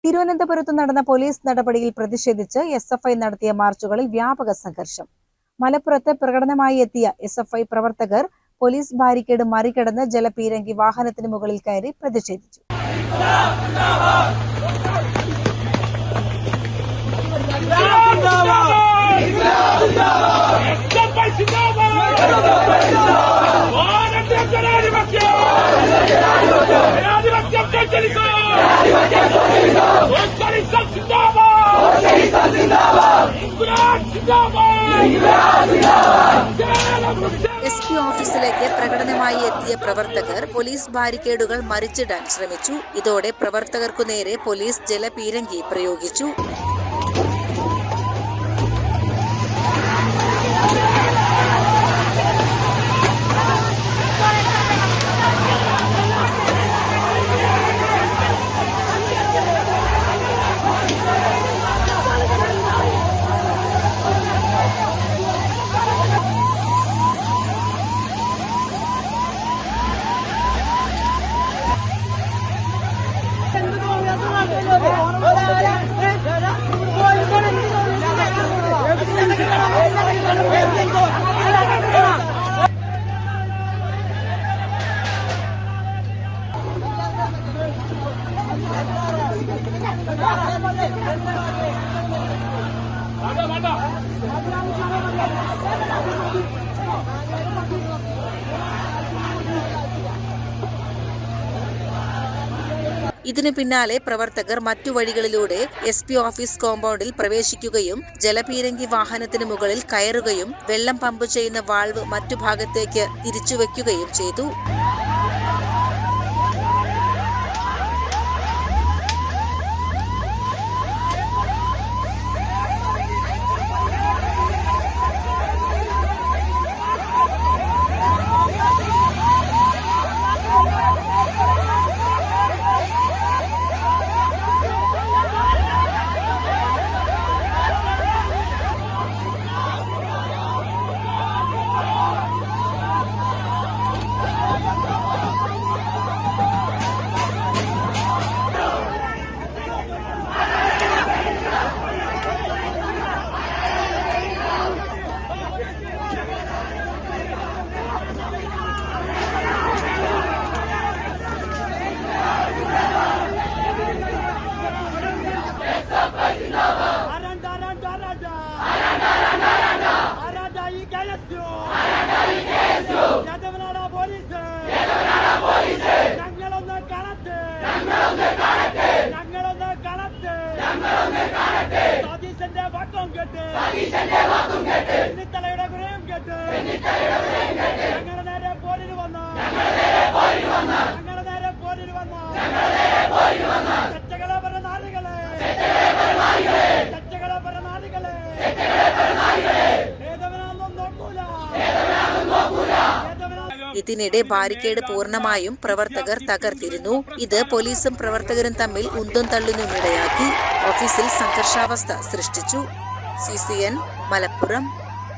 തിരുവനന്തപുരത്ത് നടന്ന പോലീസ് നടപടിയിൽ പ്രതിഷേധിച്ച് SFI നടത്തിയ മാർച്ചുകളിൽ വ്യാപക സംഘർഷം. മലപ്പുറത്ത് പ്രകടനമായി എത്തിയ SFI പ്രവർത്തകർ പോലീസ് ബാരിക്കേഡ് മറികടന്ന് ജലപീരങ്കി വാഹനത്തിന് മുകളിൽ കയറി പ്രതിഷേധിച്ചു. SP ഓഫീസിലേക്ക് പ്രകടനമായി എത്തിയ പ്രവർത്തകർ പോലീസ് ബാരിക്കേഡുകൾ മറിച്ചിടാൻ ശ്രമിച്ചു. ഇതോടെ പ്രവർത്തകർക്കു നേരെ പോലീസ് ജലപീരങ്കി പ്രയോഗിച്ചു. ഇതിനു പിന്നാലെ പ്രവർത്തകർ മറ്റു വഴികളിലൂടെ SP ഓഫീസ് കോമ്പൗണ്ടിൽ പ്രവേശിക്കുകയും ജലപീരങ്കി വാഹനത്തിന് മുകളിൽ കയറുകയും വെള്ളം പമ്പ് ചെയ്യുന്ന വാൾവ് മറ്റു ഭാഗത്തേക്ക് തിരിച്ചുവെക്കുകയും ചെയ്തു. ഇതിനിടെ ബാരിക്കേഡ് പൂർണ്ണമായും പ്രവർത്തകർ തകർത്തിരുന്നു. ഇത് പോലീസും പ്രവർത്തകരും തമ്മിൽ ഉന്തും തള്ളിനുമിടയാക്കി ഓഫീസിൽ സംഘർഷാവസ്ഥ സൃഷ്ടിച്ചു. CCN മലപ്പുറം.